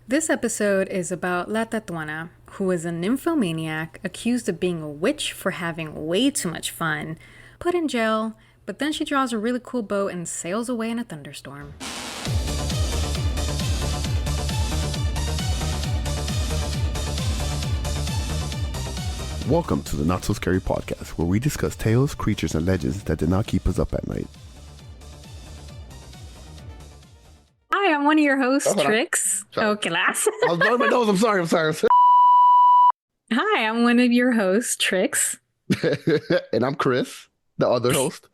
This episode is about La Tatuana, who is a nymphomaniac accused of being a witch for having way too much fun, put in jail, but then she draws a really cool boat and sails away in a thunderstorm. Welcome to the Not So Scary Podcast, where we discuss tales, creatures, and legends that did not keep us up at night. Hi, I'm one of your hosts, hold on. Trix. Sorry. Okay, last. I was blowing my nose. I'm sorry. Hi, I'm one of your hosts, Trix. And I'm Chris, the other host.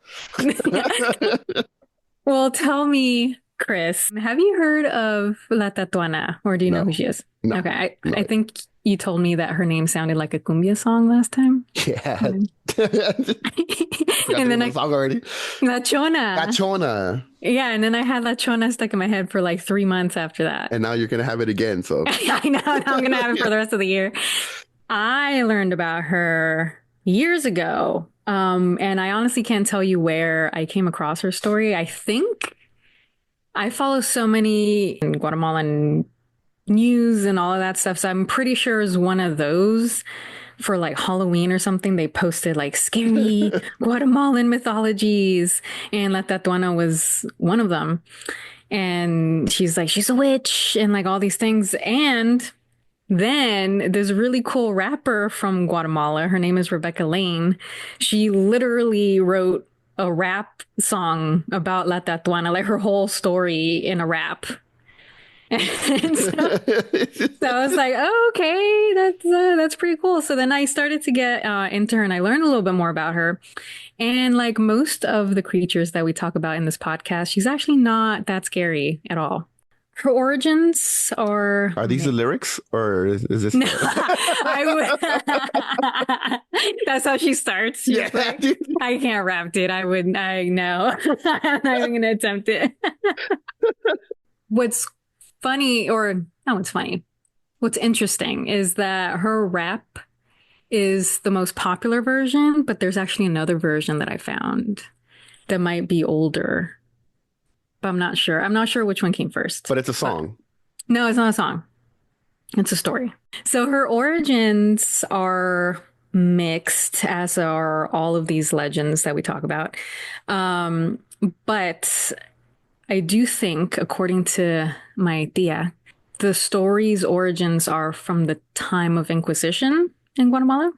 Well, tell me, Chris, have you heard of La Tatuana, or do you know No. who she is? No. Okay, No. I think you told me that her name sounded like a cumbia song last time. Yeah. And And then the song already. La Chona. Gachona. Yeah, and then I had La Chona stuck in my head for like 3 months after that. And now you're going to have it again. So I know, now I'm going to have it for the rest of the year. I learned about her years ago. And I honestly can't tell you where I came across her story. I think I follow so many Guatemalan news and all of that stuff. So I'm pretty sure it's one of those for like Halloween or something. They posted like scary Guatemalan mythologies, and La Tatuana was one of them. And she's like, she's a witch and like all these things. And then there's a really cool rapper from Guatemala. Her name is Rebecca Lane. She literally wrote a rap song about La Tatuana, like her whole story in a rap. And so I was like, oh, okay, that's pretty cool. So then I started to get into her, and I learned a little bit more about her. And like most of the creatures that we talk about in this podcast, she's actually not that scary at all. Her origins are are these the lyrics or is this? No, that's how she starts. She's Yeah. like, I can't rap, dude. I know. I'm not even gonna attempt it. What's funny, or not what's funny, what's interesting is that her rap is the most popular version, but there's actually another version that I found that might be older, but I'm not sure. I'm not sure which one came first. But it's a song. No, it's not a song. It's a story. So her origins are mixed, as are all of these legends that we talk about. But I do think, according to my tia, the story's origins are from the time of Inquisition in Guatemala.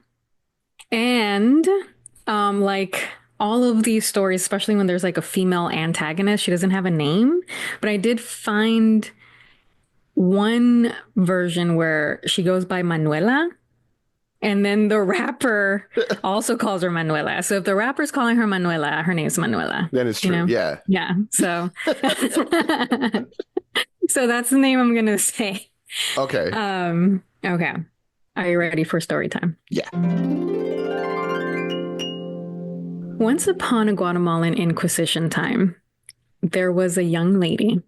And like all of these stories, especially when there's like a female antagonist, she doesn't have a name. But I did find one version where she goes by Manuela, and then the rapper also calls her Manuela. So if the rapper's calling her Manuela, her name's Manuela. Then it's true. You know? Yeah. Yeah. So so that's the name I'm gonna say. Okay. Okay. Are you ready for story time? Yeah. Once upon a Guatemalan Inquisition time, there was a young lady.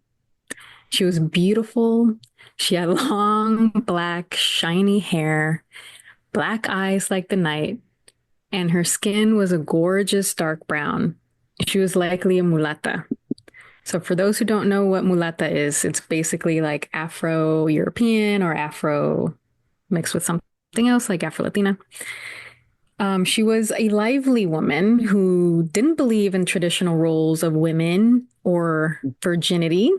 She was beautiful. She had long, black, shiny hair, black eyes like the night, and her skin was a gorgeous dark brown. She was likely a mulata. So for those who don't know what mulata is, it's basically like Afro-European or Afro mixed with something else like Afro-Latina. She was a lively woman who didn't believe in traditional roles of women or virginity.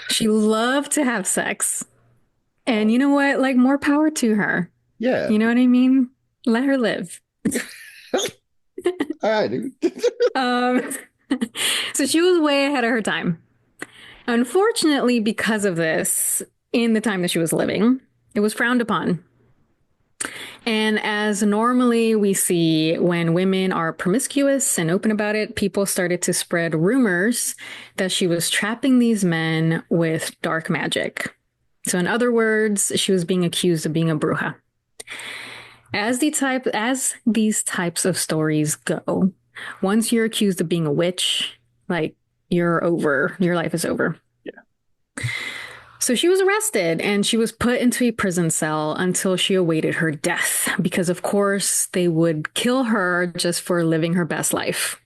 She loved to have sex. And you know what? Like, more power to her. Yeah. You know what I mean? Let her live. All right, dude. So she was way ahead of her time. Unfortunately, because of this, in the time that she was living, it was frowned upon. And as normally we see when women are promiscuous and open about it, people started to spread rumors that she was trapping these men with dark magic. So in other words, she was being accused of being a bruja. As these types of stories go, once you're accused of being a witch, like, you're over, your life is over. Yeah. So she was arrested and she was put into a prison cell until she awaited her death, because of course they would kill her just for living her best life.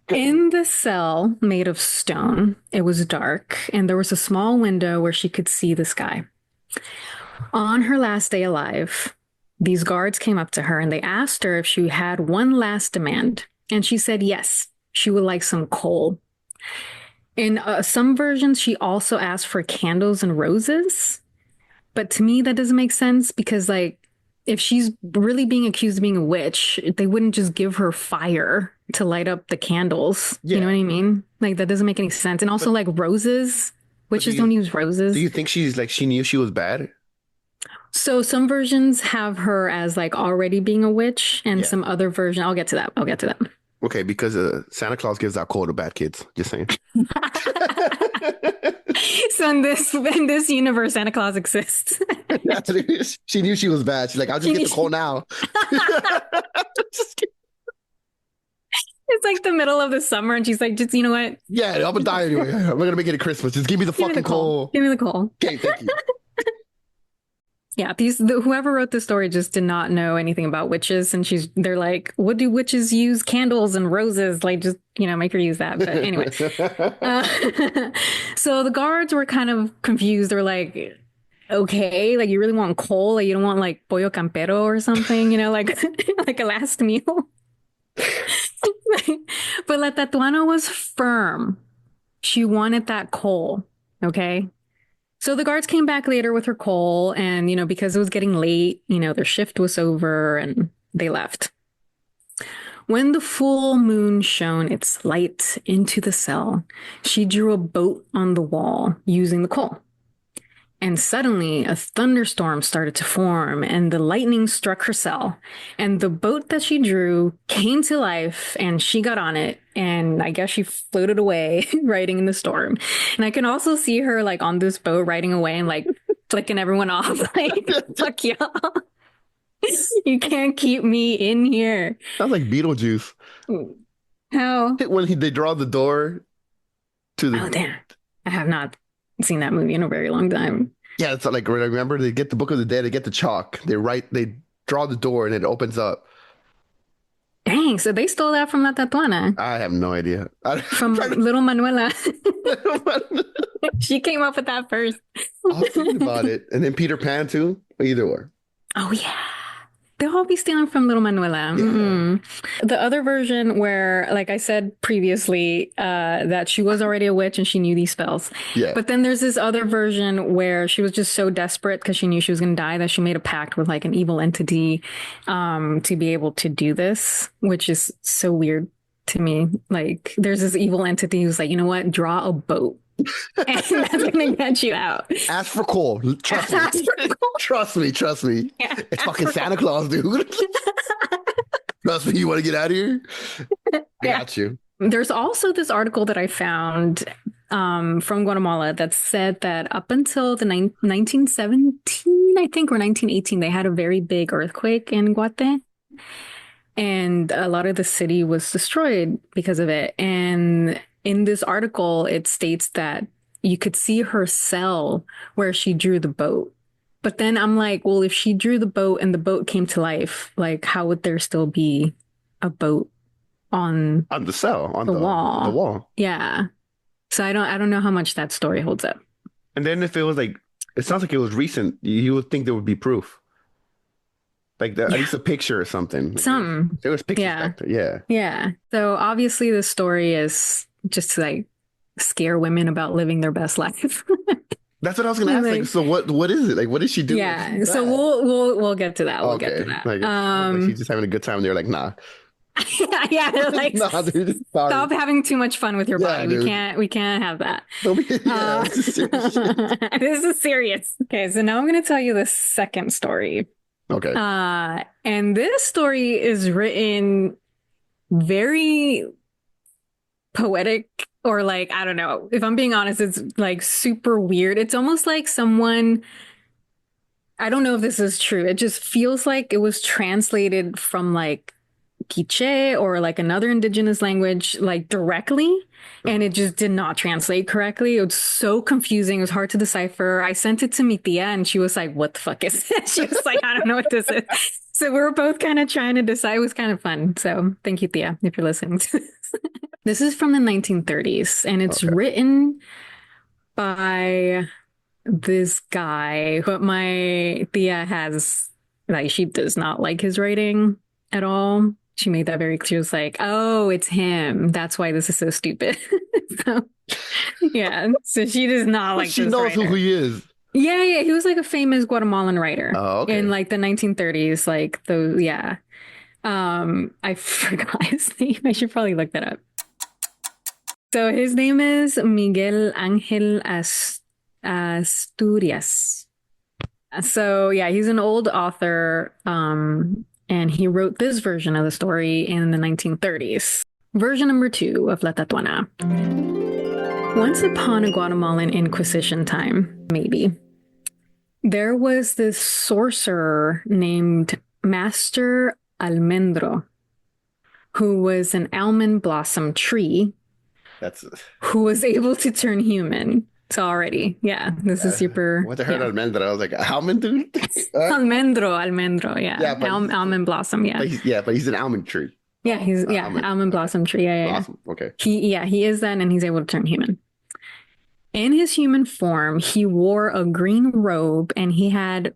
In the cell made of stone, it was dark, and there was a small window where she could see the sky. On her last day alive, these guards came up to her and they asked her if she had one last demand. And she said yes, she would like some coal. In some versions, she also asked for candles and roses. But to me, that doesn't make sense because, like, if she's really being accused of being a witch, they wouldn't just give her fire to light up the candles. You know Yeah. what I mean? Like, that doesn't make any sense. And also, like, roses, witches don't use Do roses. you think she's like she knew she was bad? So some versions have her as like already being a witch, and Yeah. some other version, I'll get to that. I'll get to that. Okay, because Santa Claus gives out coal to bad kids. Just saying. So in this universe, Santa Claus exists. That's what it is. She knew she was bad. She's like, I'll just get the coal now. Just kidding. It's like the middle of the summer, and she's like, just you know what? Yeah, I'm gonna die anyway. I'm gonna make it at Christmas. Just give me the Give me fucking the coal. coal. Give me the coal. Okay, thank you. Yeah, whoever wrote this story just did not know anything about witches, and they're like, what do witches use? Candles and roses, like just make her use that. But anyway, so the guards were kind of confused. They were like, okay, like you really want coal? Like you don't want like pollo campero or something? Like like a last meal. But La Tatuana was firm. She wanted that coal. Okay. So the guards came back later with her coal, and, because it was getting late, their shift was over and they left. When the full moon shone its light into the cell, she drew a boat on the wall using the coal. And suddenly a thunderstorm started to form and the lightning struck her cell. And the boat that she drew came to life and she got on it. And I guess she floated away riding in the storm. And I can also see her like on this boat riding away and like flicking everyone off. Like, fuck y'all. You can't keep me in here. Sounds like Beetlejuice. How? When they draw the door to the. Oh, damn. I have not seen that movie in a very long time. Yeah, it's like, remember, they get the Book of the Dead, they get the chalk, they draw the door and it opens up. Dang, so they stole that from La Tatuana. I have no idea. From Little Manuela. She came up with that first. I was thinking about it. And then Peter Pan too. Either or. Oh, yeah. They'll all be stealing from Little Manuela. Yeah. The other version where, like I said previously, that she was already a witch and she knew these spells. Yeah. But then there's this other version where she was just so desperate because she knew she was going to die that she made a pact with like an evil entity to be able to do this, which is so weird to me. Like there's this evil entity who's like, you know what? Draw a boat. And that's gonna get you out. Ask for coal. Trust me. Ask for coal. Trust me. Yeah, It's fucking Santa Claus, dude. Trust me, you want to get out of here? I got you. There's also this article that I found from Guatemala that said that up until the 1917, I think, or 1918, they had a very big earthquake in Guate. And a lot of the city was destroyed because of it. And in this article, it states that you could see her cell where she drew the boat. But then I'm like, well, if she drew the boat and the boat came to life, like, how would there still be a boat on the cell, on the wall? The wall. Yeah. So I don't know how much that story holds up. And then if it was like, it sounds like it was recent, you would think there would be proof. Like at least a picture or something. Something. There was pictures back there. Yeah. Yeah. So obviously the story is just to like scare women about living their best life. That's what I was gonna ask. Like, so what is it? Like, what did she do? Yeah. So we'll get to that. We'll get to that. Like she's just having a good time. And they're like, nah. Yeah, they're like, nah, dude, stop having too much fun with your body. We can't have that. This is serious. Okay, so now I'm gonna tell you the second story. Okay. And this story is written very poetic, or like, I don't know. If I'm being honest, it's like super weird. It's almost like someone, I don't know if this is true. It just feels like it was translated from like Quiche or like another indigenous language, like directly. And it just did not translate correctly. It was so confusing. It was hard to decipher. I sent it to mi tia and she was like, what the fuck is this? She was like, I don't know what this is. So we were both kind of trying to decide. It was kind of fun. So thank you, Tia, if you're listening to this. This is from the 1930s, and it's Okay. written by this guy, but my Tia has, like, she does not like his writing at all. She made that very clear. She was like, oh, it's him. That's why this is so stupid. So, yeah. So she does not But like she this knows who writer. he is. Yeah, yeah. He was like a famous Guatemalan writer Oh, in okay. like the 1930s. Like those, yeah. I forgot his name. I should probably look that up. So his name is Miguel Ángel Asturias. So yeah, he's an old author, and he wrote this version of the story in the 1930s. Version number 2 of La Tatuana. Once upon a Guatemalan Inquisition time, maybe, there was this sorcerer named Master Almendro, who was an almond blossom tree That's who was able to turn human. So already, yeah, this is super, what I heard yeah. Almendra. I was like, almond dude? Almendro, yeah. Yeah, but Almond blossom, yeah. but he's an almond tree. Yeah, he's yeah, Almond. almond Okay. blossom tree. Yeah, yeah, yeah. Awesome. Okay. He is that and he's able to turn human. In his human form, he wore a green robe and he had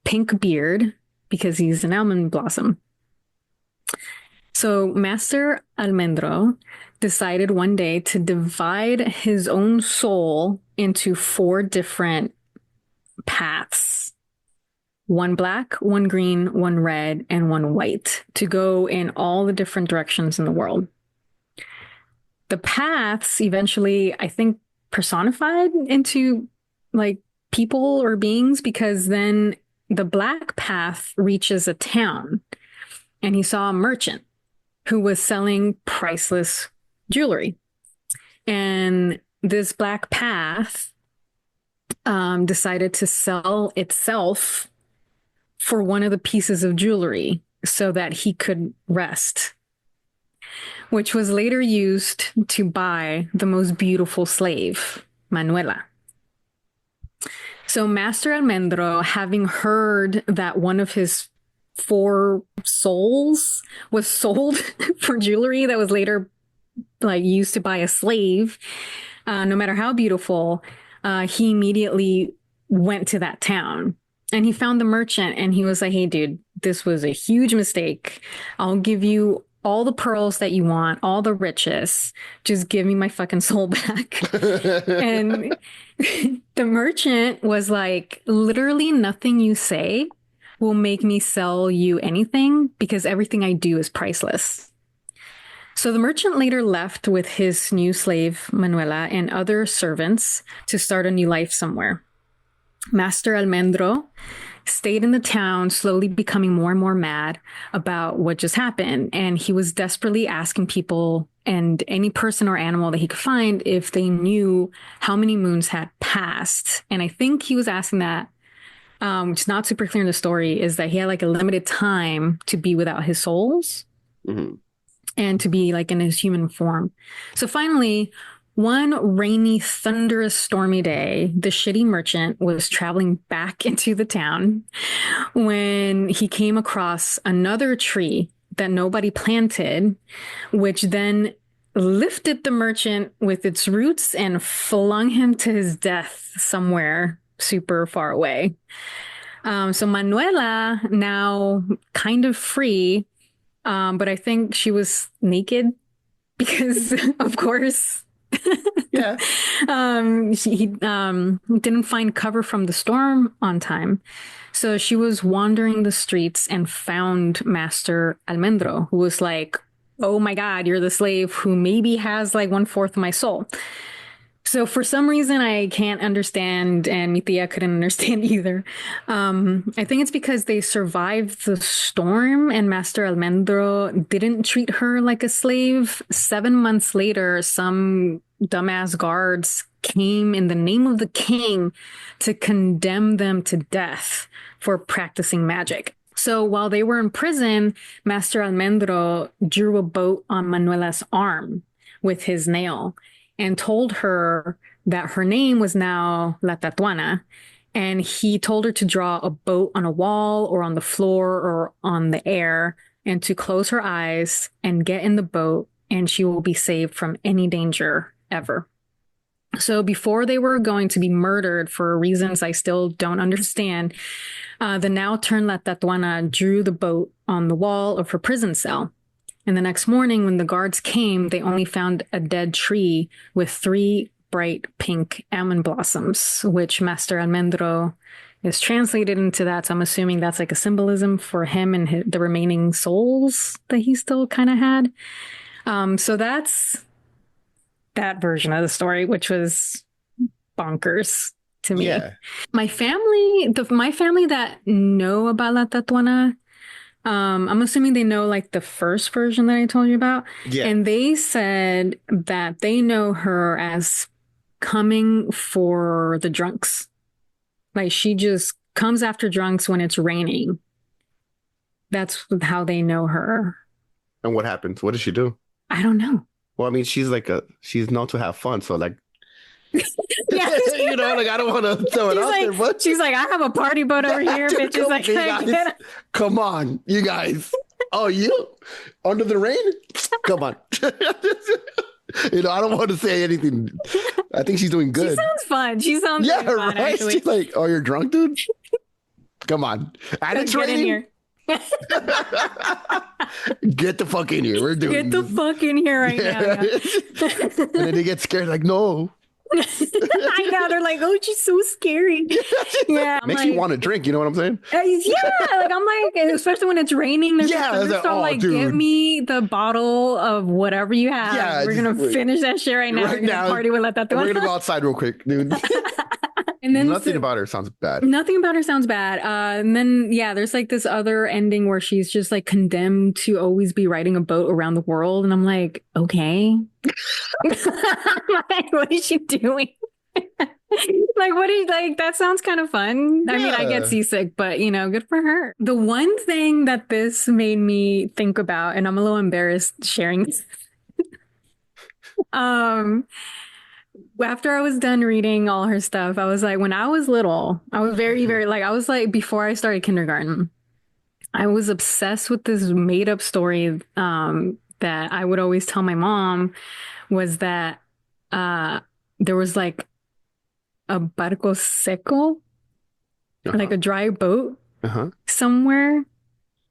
pink beard because he's an almond blossom. So Master Almendro decided one day to divide his own soul into 4 different paths. One black, one green, one red, and one white to go in all the different directions in the world. The paths eventually, I think, personified into like people or beings because then the black path reaches a town and he saw a merchant who was selling priceless jewelry. And this black path decided to sell itself for one of the pieces of jewelry so that he could rest, which was later used to buy the most beautiful slave, Manuela. So Master Almendro, having heard that one of his 4 souls was sold for jewelry that was later like used to buy a slave, no matter how beautiful, he immediately went to that town and he found the merchant and he was like, hey, dude, this was a huge mistake. I'll give you all the pearls that you want, all the riches. Just give me my fucking soul back. And the merchant was like, literally nothing you say will make me sell you anything because everything I do is priceless. So the merchant later left with his new slave, Manuela, and other servants to start a new life somewhere. Master Almendro stayed in the town, slowly becoming more and more mad about what just happened. And he was desperately asking people and any person or animal that he could find if they knew how many moons had passed. And I think he was asking that, which is not super clear in the story, is that he had like a limited time to be without his souls. Mm-hmm. And to be like in his human form. So finally, one rainy, thunderous, stormy day, the shitty merchant was traveling back into the town when he came across another tree that nobody planted, which then lifted the merchant with its roots and flung him to his death somewhere super far away. So Manuela, now kind of free, but I think she was naked because, of course, Yeah. he didn't find cover from the storm on time. So she was wandering the streets and found Master Almendro, who was like, oh my God, you're the slave who maybe has like 1/4 of my soul. So for some reason I can't understand, and mi tia couldn't understand either. I think it's because they survived the storm and Master Almendro didn't treat her like a slave. 7 months later, some dumbass guards came in the name of the king to condemn them to death for practicing magic. So while they were in prison, Master Almendro drew a boat on Manuela's arm with his nail and told her that her name was now La Tatuana. And he told her to draw a boat on a wall or on the floor or on the air and to close her eyes and get in the boat and she will be saved from any danger ever. So before they were going to be murdered for reasons I still don't understand, the now turned La Tatuana drew the boat on the wall of her prison cell. And the next morning, when the guards came, they only found a dead tree with 3 bright pink almond blossoms, which Master Almendro is translated into that. So I'm assuming that's like a symbolism for him and the remaining souls that he still kind of had. So that's that version of the story, which was bonkers to me. Yeah. My family that know about La Tatuana, I'm assuming they know like the first version that I told you about. Yeah. And they said that they know her as coming for the drunks. Like she just comes after drunks when it's raining. That's how they know her. And what happens? What does she do? I don't know. Well, I mean, she's known to have fun, so like, Yeah. you know, like I don't want to throw it out there, but She's like, I have a party boat over here, Dude, bitches. Like, you guys. Come on, you guys. Oh, you under the rain? Come on. You know, I don't want to say anything. I think she's doing good. She sounds fun. She sounds Yeah, really fun, right. actually. She's like, oh, you're drunk, dude. Come on, and it's Get in raining. here. Get the fuck in here. We're doing. Get the fuck in here right now. Yeah. And then they get scared, like, no. I know. They're like, oh, she's so scary. Yeah. I'm Makes like, me want to drink. You know what I'm saying? Yeah. Like, I'm like, especially when it's raining. They're Yeah, just it's like, so oh, like, dude. give me the bottle of whatever you have. Yeah, We're going to finish that shit right now. Right We're going now. to party with La We're gonna Tatuana. go outside real quick, dude. And then Nothing about her sounds bad. Nothing about her sounds bad. And then, yeah, there's like this other ending where she's just like condemned to always be riding a boat around the world. And I'm like, okay. Like, what is she doing? Like, what is like, that sounds kind of fun. I mean, I get Yeah. seasick, but you know, good for her. The one thing that this made me think about, and I'm a little embarrassed sharing this. After I was done reading all her stuff, I was like, when I was little, I was very, very like, I was like, before I started kindergarten, I was obsessed with this made up story that I would always tell my mom was that there was like a barco seco, like a dry boat Uh-huh. somewhere.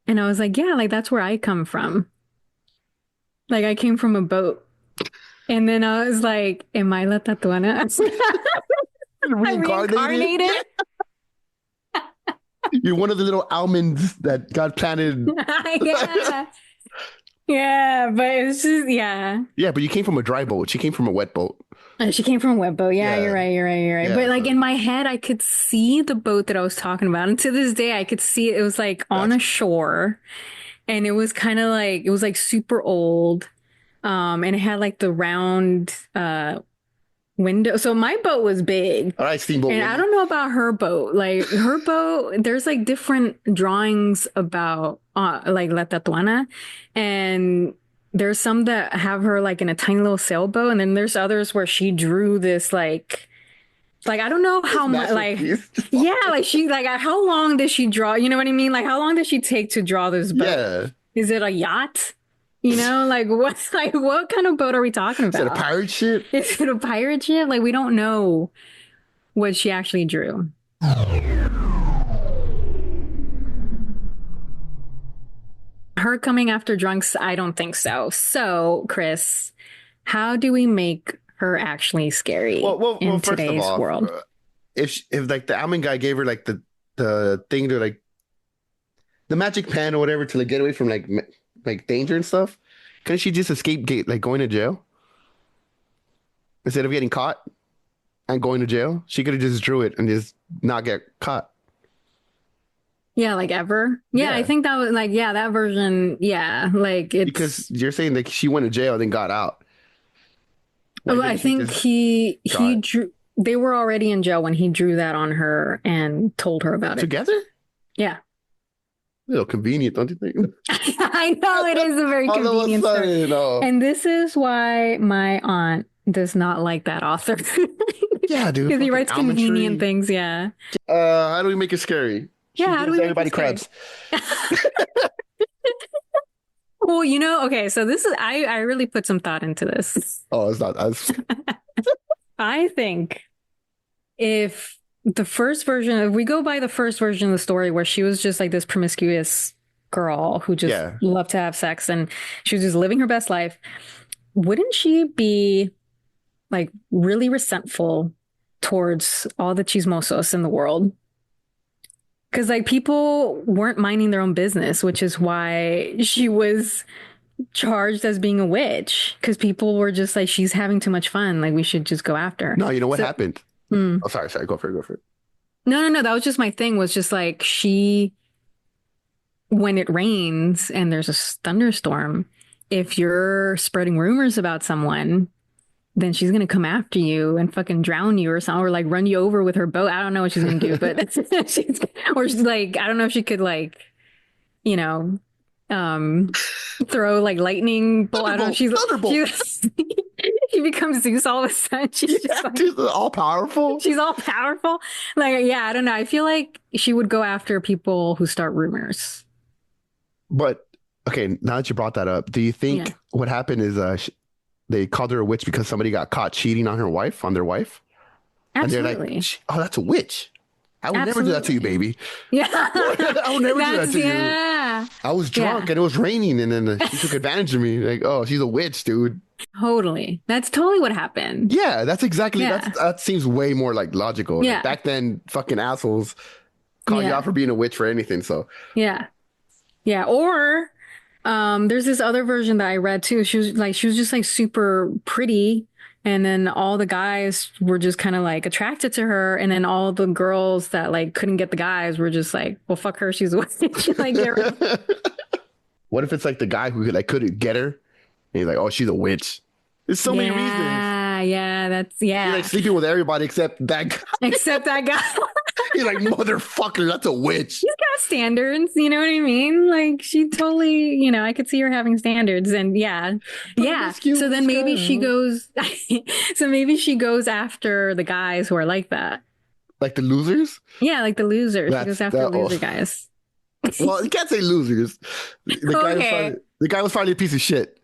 And I was like, yeah, like that's where I come from. Like I came from a boat. And then I was like, am I La Tatuana? I'm reincarnated? You're one of the little almonds that got planted. Yeah. Yeah, but it's just, yeah. Yeah, but you came from a dry boat. She came from a wet boat. And she came from a wet boat. Yeah, Yeah. you're right. Yeah, But like so- in my head, I could see the boat that I was talking about. And to this day, I could see it was like on a shore. And it was kind of like, it was like super old. And it had like the round window. So my boat was big. All right, Steamboat. And I don't know about her boat. Like her boat, there's like different drawings about like La Tatuana. And there's some that have her like in a tiny little sailboat. And then there's others where she drew this like I don't know how much like yeah, like she like how long did she draw? You know what I mean? Like how long did she take to draw this boat? Yeah. Is it a yacht? You know, like what kind of boat are we talking Is it a about? pirate ship? Is it a pirate ship? Like we don't know what she actually drew. Her coming after drunks, I don't think so. So, Chris, how do we make her actually scary in first today's of all, world? If like the almond guy gave her like the thing to like the magic pen or whatever to like get away from like danger and stuff, couldn't she just escape like going to jail instead of getting caught and going to jail? She could have just drew it and just not get caught. Yeah, like ever. Yeah, Yeah. I think that was like, yeah, that version. Yeah, like it's Because you're saying like she went to jail and then got out. Why well, I didn't she think just he draw it? drew. They were already in jail when he drew that on her and told her about it. Together? Yeah, A little convenient, don't you think? I know it is a very All of a convenient story. sudden, oh. And this is why my aunt does not like that author. Yeah, dude. Because he fucking writes almond convenient tree. things, yeah. How do we make it scary? Yeah, She how do gives we make everybody it scary? crabs? Well, okay, so this is I really put some thought into this. Oh, it's not. I think if if we go by the first version of the story where she was just like this promiscuous girl who just Yeah. loved to have sex and she was just living her best life, wouldn't she be like really resentful towards all the chismosos in the world? Because like people weren't minding their own business, which is why she was charged as being a witch. Because people were just like, she's having too much fun. Like we should just go after her. No, you know what So, happened? mm. Oh, sorry. Go for it. Go for it. No. That was just my thing. Was just like when it rains and there's a thunderstorm, if you're spreading rumors about someone, then she's gonna come after you and fucking drown you or something, or like run you over with her boat. I don't know what she's gonna do, but she's like, I don't know if she could like, you know, um, throw like lightning bolt. I don't know. Thunderbolt. She becomes Zeus all of a sudden. She's just like Dude, all powerful. she's all powerful. Like, yeah, I don't know. I feel like she would go after people who start rumors. But okay, now that you brought that up, do you think Yeah. what happened is they called her a witch because somebody got caught cheating on their wife? And they're Absolutely. like, oh, that's a witch. I would never do that to you, baby. Yeah. I would never do that to you. Yeah. I was drunk and it was raining and then she took advantage of me. Like, oh, she's a witch, dude. Totally. That's totally what happened. Yeah, that's exactly, Yeah. that seems way more like logical. Like, Yeah. back then, fucking assholes call you Yeah. out for being a witch for anything. So, Yeah. Yeah. Or there's this other version that I read too. She was just like super pretty. And then all the guys were just kind of like attracted to her. And then all the girls that like couldn't get the guys were just like, well, fuck her. She's a witch. Like, what if it's like the guy who like couldn't get her? And he's like, oh, she's a witch. There's so many reasons. Yeah. He's like sleeping with everybody except that guy. Except that guy. He's like, motherfucker, that's a witch. She's got standards, you know what I mean? Like she totally, I could see her having standards and yeah. So then maybe she goes so maybe she goes after the guys who are like that. Like the losers? Yeah, like the losers. She goes after the oh. loser guys. Well, you can't say losers. The guy was probably a piece of shit.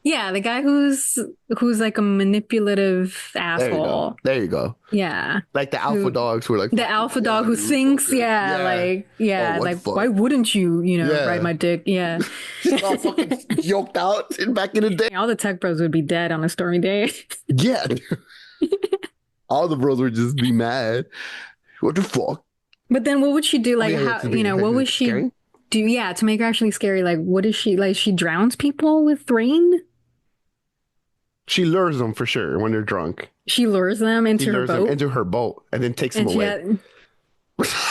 Yeah, the guy who's like a manipulative asshole. There you go. Yeah. Like the alpha dogs who are like the alpha dog who thinks, like why wouldn't you, ride my dick? Yeah. She's all fucking yoked out back in the day. All the tech bros would be dead on a stormy day. Yeah. All the bros would just be mad. What the fuck? But then what would she do? Like, what would she scary? do? Yeah, to make her actually scary. Like, what is she like? She drowns people with rain. She lures them for sure when they're drunk. She lures them into her boat and then takes them away.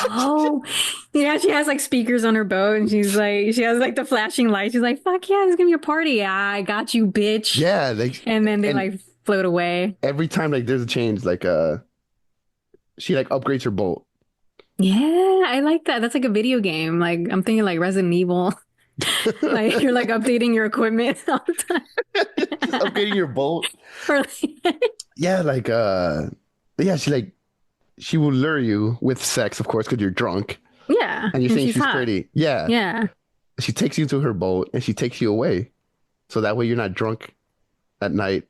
Oh, yeah. She has like speakers on her boat and she has like the flashing lights. She's like, fuck yeah, there's gonna be a party. I got you, bitch. Yeah. And then they like float away. Every time like there's a change, like she like upgrades her boat. Yeah, I like that. That's like a video game. Like I'm thinking like Resident Evil. Like you're like updating your equipment all the time. Updating your boat. She will lure you with sex, of course, because you're drunk. Yeah. And you think she's hot. pretty. Yeah. Yeah. She takes you to her boat and she takes you away. So that way you're not drunk at night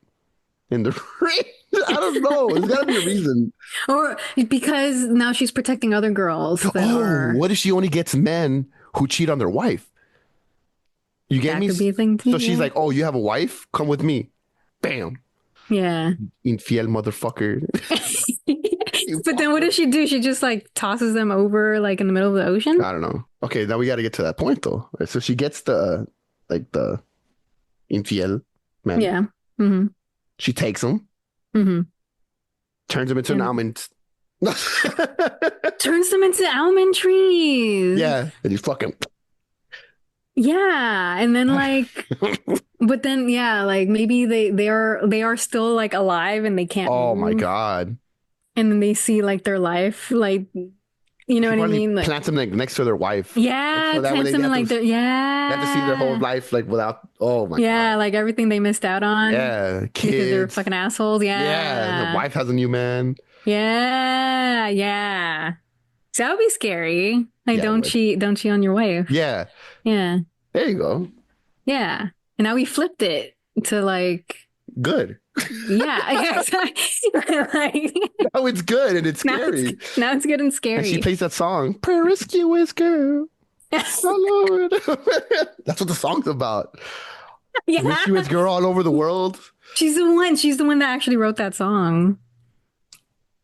in the rain. I don't know. There's got to be a reason. Or because now she's protecting other girls. What if she only gets men who cheat on their wife? You get me? That could be a thing too. So she's like, oh, you have a wife? Come with me. Bam. Yeah. Infiel motherfucker. But then what does she do? She just like tosses them over like in the middle of the ocean? I don't know. Okay, now we got to get to that point though. So she gets the infiel man. Yeah. Mm-hmm. She takes him. Mm-hmm. Turns him into an almond. Turns them into almond trees. Yeah. And you fucking... Yeah, and then like, but then yeah, like maybe they are still like alive and they can't. Oh move. my God! And then they see like their life, like you know what I mean? Like plants them like next to their wife. Yeah, so plants them like they have to see their whole life like without. Oh my God! Yeah, like everything they missed out on. Yeah, kids. Because they're fucking assholes. Yeah. Yeah, the wife has a new man. Yeah. So that would be scary. Like, don't cheat on your wife. Yeah. Yeah. There you go. Yeah. And now we flipped it to like, Good. yeah, exactly. Like, Now it's good and it's now scary. now it's good and And she scary. plays that song, Promiscuous Girl. Oh, Lord. That's what the song's about. Yeah. Promiscuous girl all over the world. She's the one. She's the one that actually wrote that song.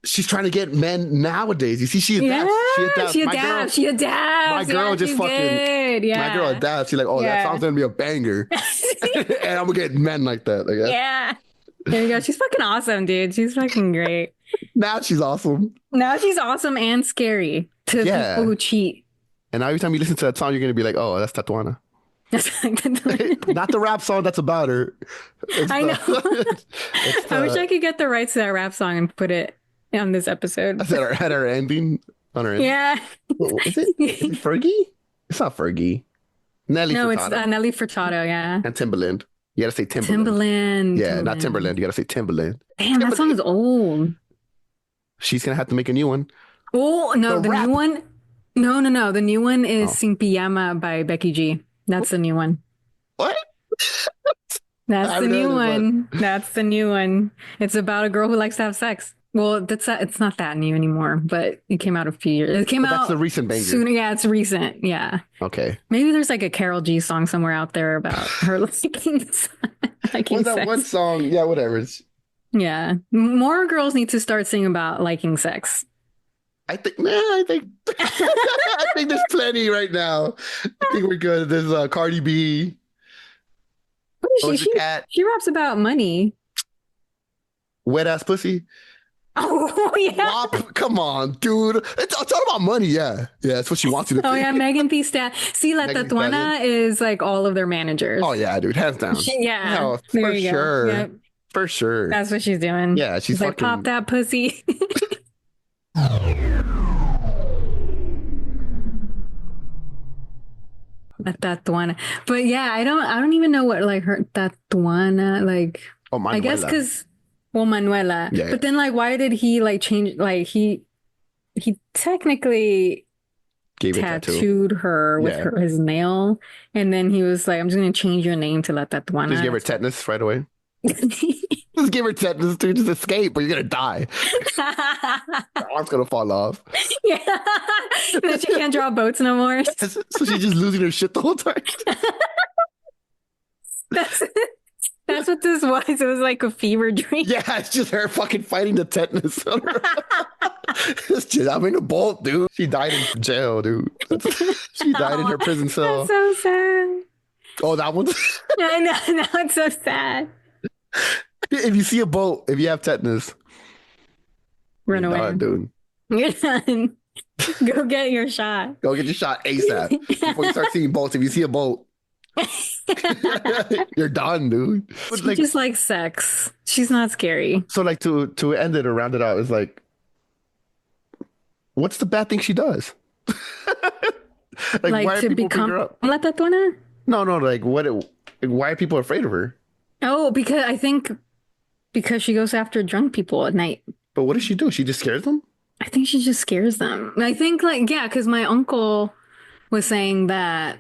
She's trying to get men nowadays. You see, she adapts. She Yeah, adapts. she My girl, adapts. She adapts. my girl Yeah, just she's fucking. good. My girl Yeah. adapts. She's like, oh, that Yeah. song's gonna be a banger, and I'm gonna get men like that. Like, Yeah. There you go. She's fucking awesome, dude. She's fucking great. now she's awesome. Now she's awesome and scary to Yeah. people who cheat. And now every time you listen to that song, you're gonna be like, oh, that's Tatuana. That's like Not the rap song that's about her. It's I know. it's I wish I could get the rights to that rap song and put it on this episode. at our ending. On our ending. Yeah. Is it Fergie? It's not Fergie. Nelly No, Furtado. it's Nelly Furtado, yeah. And Timbaland. You gotta say Timbaland. Timbaland. Yeah, not Timberland. You gotta say Timbaland. Damn, that song is old. She's gonna have to make a new one. Oh, no, The the rap. new one. No. The new one is Oh. Sin Pijama by Becky G. That's the new one. What? That's I the haven't new heard of one. That's the new one. It's about a girl who likes to have sex. Well, it's not that new anymore, but it came out a few years. It came But that's out the recent banger. sooner. Yeah, it's recent. Yeah. Okay. Maybe there's like a Carol G song somewhere out there about her liking, liking What's that sex. one song? Yeah, whatever. Yeah. More girls need to start singing about liking sex. I think, I think there's plenty right now. I think we're good. There's Cardi B. What is Doja she? Cat. She raps about money. Wet ass pussy. Oh, yeah. WAP. Come on, dude. It's all about money. Yeah. Yeah, that's what she wants you to Oh, think. yeah. Megan Thee Stallion. See, La Megan Thee Tatuana is like all of their managers. Oh, yeah, dude. Hands down. Yeah. No, There for you go. sure. Yep. For sure. That's what she's doing. Yeah, she's She's like, fucking. pop that pussy. La Tatuana. But yeah, I don't even know what like her Tatuana, like, Oh, I guess Manuela. because, well, Manuela. Yeah. But then like, why did he like change, like he technically Gave it a tattoo. tattooed her with Yeah. his nail. And then he was like, I'm just going to change your name to La Tatuana. Just give her tetanus right away. Just give her tetanus, dude. Just escape or you're going to die. Her arm's going to fall off. Yeah. Then she can't draw boats no more. So she's just losing her shit the whole time. That's, that's what this was. It was like a fever dream. Yeah, it's just her fucking fighting the tetanus. It's just, I'm in a bolt, dude. She died in jail, dude. She died in her prison cell. That's so sad. Oh, that one. I know. Now it's so sad. If you see a boat, if you have tetanus, Run you're away. done, dude. You're done. Go get your shot. Go get your shot ASAP. Before you start seeing boats, if you see a boat, you're done, dude. But She like, just likes sex. She's not scary. so like to end it or round it out is like, what's the bad thing she does? Like, Like why are to people bringing become her up? La Tatuana? No, like why are people afraid of her? Oh, because I think because she goes after drunk people at night. But what does she do? She just scares them? I think she just scares them. I think like, yeah, because my uncle was saying that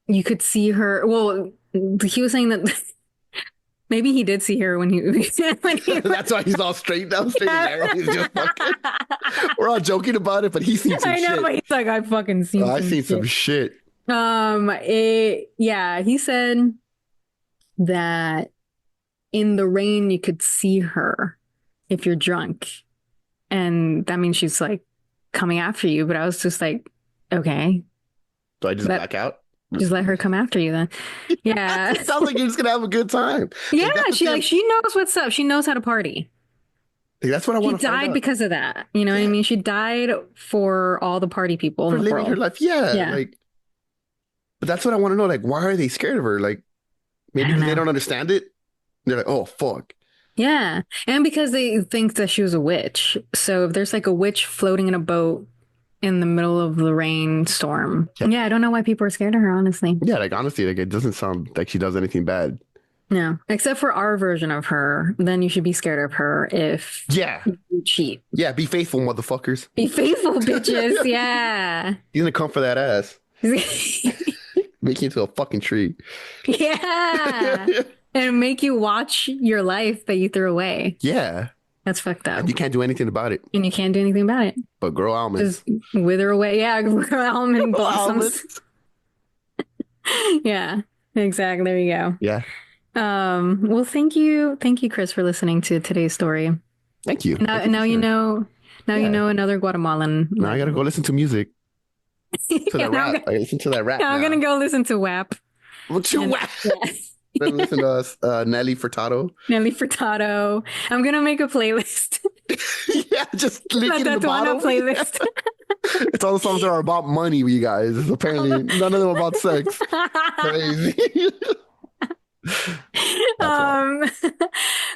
you could see her. Well, he was saying that maybe he did see her when he That's why he's all straight down, straight and narrow. He's just fucking. We're all joking about it, but he's seen some I know, shit. but he's like, I've fucking seen I've some seen shit. some shit. Yeah, he said that in the rain you could see her if you're drunk. And that means she's like coming after you. But I was just like, okay, So I just That- back out. just let her come after you then. Yeah. It sounds like you're just gonna have a good time. Yeah, that's the she thing. she knows what's up. She knows how to party. Like, that's what I She want to find died out. because of that. You know what I Yeah. mean? She died for all the party people For in the living her world. life. Yeah, Yeah. like. But that's what I want to know. Like, why are they scared of her? Like, maybe I don't they know. don't understand it. They're like, oh fuck. Yeah. And because they think that she was a witch. So if there's like a witch floating in a boat in the middle of the rainstorm. Yeah. Yeah, I don't know why people are scared of her, honestly. Yeah, like honestly, like it doesn't sound like she does anything bad. No. Except for our version of her. Then you should be scared of her if Yeah, you cheat. yeah. Be faithful, motherfuckers. Be faithful, bitches. Yeah. He's gonna come for that ass. Make you into a fucking tree. Yeah. And make you watch your life that you threw away. Yeah. That's fucked up. And you can't do anything about it. And you can't do anything about it. But grow almonds. Just wither away. Yeah, grow almond blossoms. Almonds. Yeah, exactly. There you go. Yeah. Well, thank you, Chris, for listening to today's story. Thank you. Now, Thank you now for you sharing. know. Now you Yeah. know another Guatemalan. Now I gotta go listen to music. To Yeah, that now I'm rap. gonna- I listen to that rap. now I'm now. gonna go listen to WAP. What you And- rap? Yeah. Then listen to Nelly Furtado. Nelly Furtado. I'm gonna make a playlist. Yeah, just La leak it in the Tatuana bottle. playlist. It's all the songs that are about money, you guys. Apparently, none of them about sex. Crazy.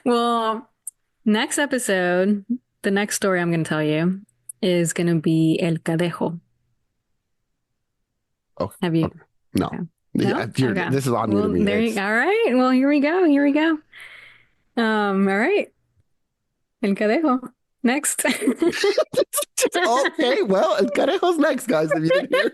Well, next episode, the next story I'm gonna tell you is gonna be El Cadejo. Oh, Have you? okay. No. Okay. Yeah, No? you're- Okay. This is on you Well, to me. there you It's- All right. Well, here we go. Here we go. All right. El Cadejo. Next. Okay, well, El Carejo's next, guys, if you didn't hear.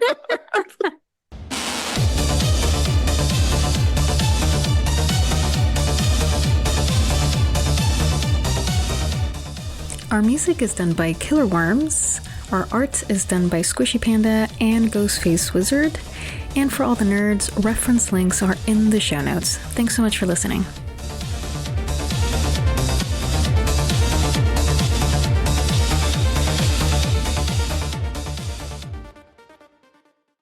Our music is done by Killer Worms. Our art is done by Squishy Panda and Ghostface Wizard. And for all the nerds, reference links are in the show notes. Thanks so much for listening.